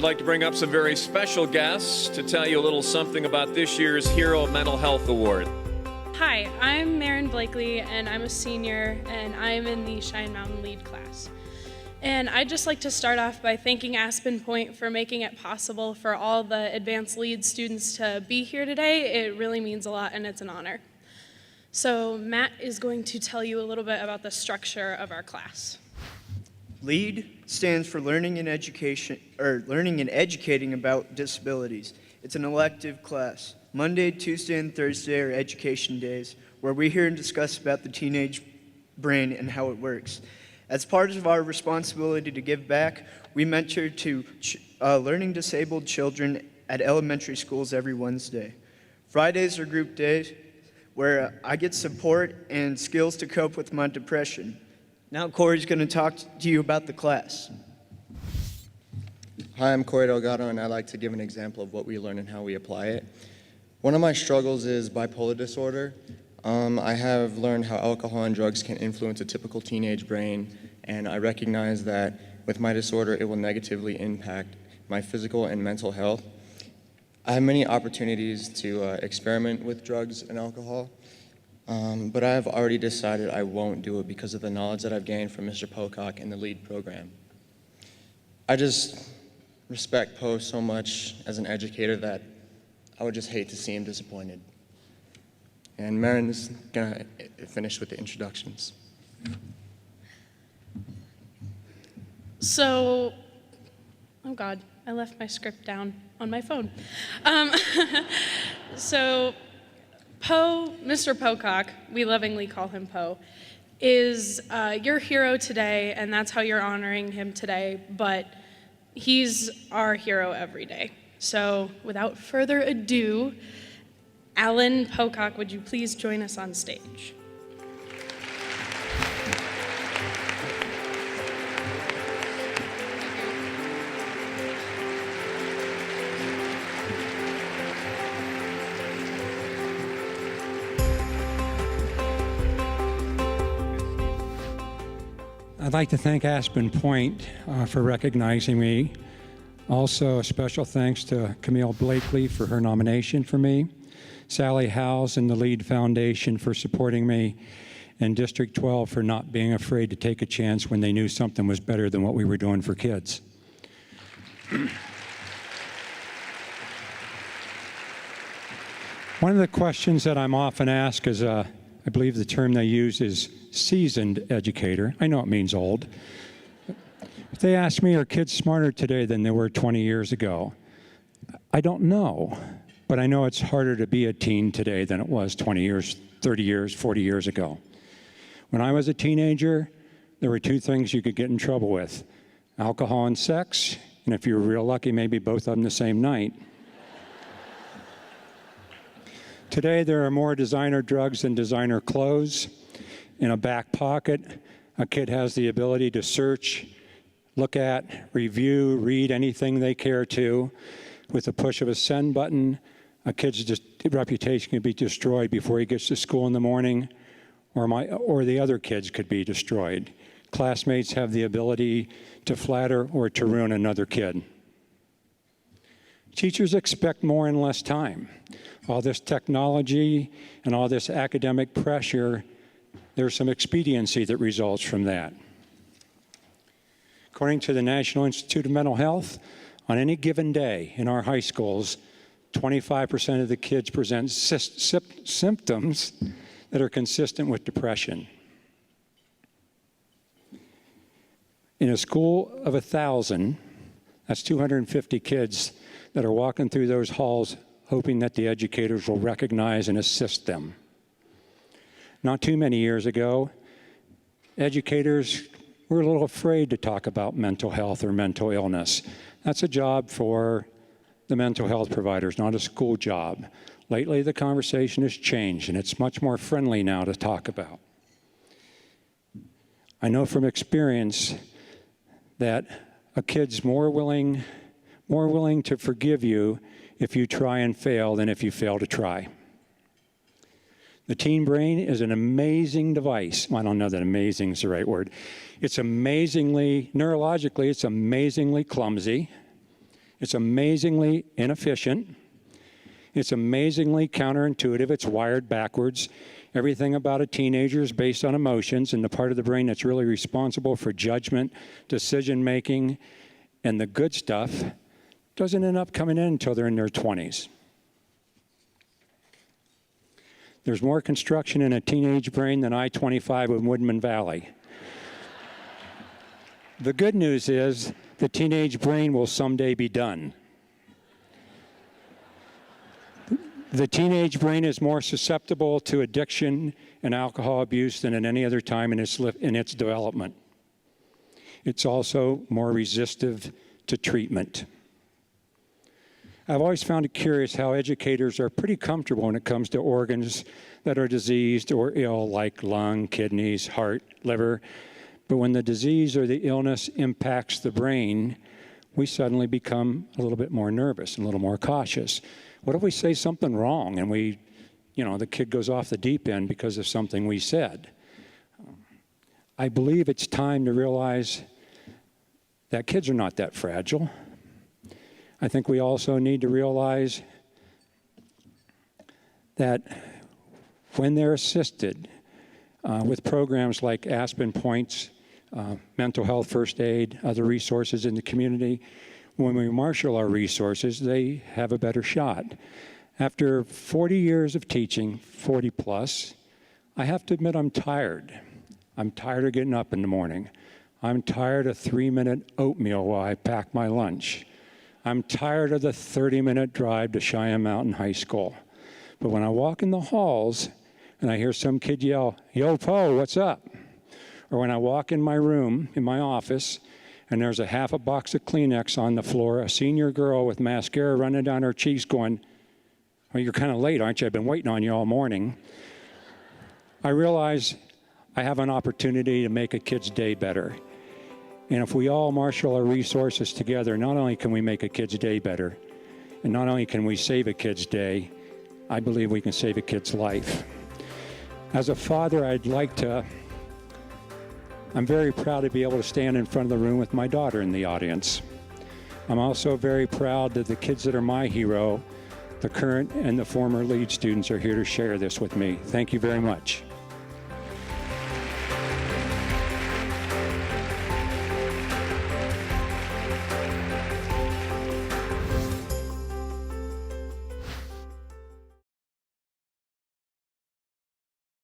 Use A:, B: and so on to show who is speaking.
A: I'd like to bring up some very special guests to tell you a little something about this year's Hero Mental Health Award.
B: Hi, I'm Marin Blakely, and I'm a senior, and I'm in the Cheyenne Mountain Lead class. And I'd just like to start off by thanking Aspen Point for making it possible for all the advanced lead students to be here today. It really means a lot, and it's an honor. So Matt is going to tell you a little bit about the structure of our class.
C: LEAD stands for Learning and Educating about Disabilities. It's an elective class. Monday, Tuesday, and Thursday are education days, where we hear and discuss about the teenage brain and how it works. As part of our responsibility to give back, we mentor to learning disabled children at elementary schools every Wednesday. Fridays are group days, where I get support and skills to cope with my depression. Now Cory's going to talk to you about the class.
D: Hi, I'm Cory Delgado, and I'd like to give an example of what we learn and how we apply it. One of my struggles is bipolar disorder. I have learned how alcohol and drugs can influence a typical teenage brain, and I recognize that with my disorder, it will negatively impact my physical and mental health. I have many opportunities to experiment with drugs and alcohol, but I have already decided I won't do it because of the knowledge that I've gained from Mr. Pocock and the LEAD program. I just respect Poe so much as an educator that I would just hate to see him disappointed. And Marin is going to finish with the introductions.
B: So, oh God, I left my script down on my phone. So, Poe, Mr. Pocock, we lovingly call him Poe, is your hero today, and that's how you're honoring him today, but he's our hero every day. So, without further ado, Alan Pocock, would you please join us on stage?
E: I'd like to thank Aspen Point for recognizing me. Also, a special thanks to Camille Blakely for her nomination for me, Sally Howes and the LEAD Foundation for supporting me, and District 12 for not being afraid to take a chance when they knew something was better than what we were doing for kids. One of the questions that I'm often asked is, I believe the term they use is seasoned educator. I know it means old. If they ask me, are kids smarter today than they were 20 years ago? I don't know, but I know it's harder to be a teen today than it was 20 years, 30 years, 40 years ago. When I was a teenager, there were two things you could get in trouble with: alcohol and sex, and if you were real lucky, maybe both of them the same night. Today, there are more designer drugs than designer clothes. In a back pocket, a kid has the ability to search, look at, review, read anything they care to. With the push of a send button, a kid's reputation can be destroyed before he gets to school in the morning, or the other kids could be destroyed. Classmates have the ability to flatter or to ruin another kid. Teachers expect more in less time. All this technology and all this academic pressure, there's some expediency that results from that. According to the National Institute of Mental Health, on any given day in our high schools, 25% of the kids present symptoms that are consistent with depression. In a school of 1,000, that's 250 kids that are walking through those halls hoping that the educators will recognize and assist them. Not too many years ago, educators were a little afraid to talk about mental health or mental illness. That's a job for the mental health providers, not a school job. Lately, the conversation has changed, and it's much more friendly now to talk about. I know from experience that a kid's more willing to forgive you if you try and fail than if you fail to try. The teen brain is an amazing device. I don't know that amazing is the right word. It's neurologically, it's amazingly clumsy. It's amazingly inefficient. It's amazingly counterintuitive. It's wired backwards. Everything about a teenager is based on emotions, and the part of the brain that's really responsible for judgment, decision-making, and the good stuff doesn't end up coming in until they're in their 20s. There's more construction in a teenage brain than I-25 in Woodman Valley. The good news is the teenage brain will someday be done. The teenage brain is more susceptible to addiction and alcohol abuse than at any other time in its development. It's also more resistive to treatment. I've always found it curious how educators are pretty comfortable when it comes to organs that are diseased or ill, like lung, kidneys, heart, liver. But when the disease or the illness impacts the brain, we suddenly become a little bit more nervous and a little more cautious. What if we say something wrong and the kid goes off the deep end because of something we said? I believe it's time to realize that kids are not that fragile. I think we also need to realize that when they're assisted with programs like Aspen Points, mental health first aid, other resources in the community, when we marshal our resources, they have a better shot. After 40 years of teaching, 40 plus, I have to admit I'm tired. I'm tired of getting up in the morning. I'm tired of 3-minute oatmeal while I pack my lunch. I'm tired of the 30-minute drive to Cheyenne Mountain High School. But when I walk in the halls and I hear some kid yell, "Yo, Po, what's up?" Or when I walk in my room, in my office, and there's a half a box of Kleenex on the floor, a senior girl with mascara running down her cheeks going, "Well, you're kind of late, aren't you? I've been waiting on you all morning." I realize I have an opportunity to make a kid's day better. And if we all marshal our resources together, not only can we make a kid's day better, and not only can we save a kid's day, I believe we can save a kid's life. As a father, I'm very proud to be able to stand in front of the room with my daughter in the audience. I'm also very proud that the kids that are my hero, the current and the former lead students, are here to share this with me. Thank you very much.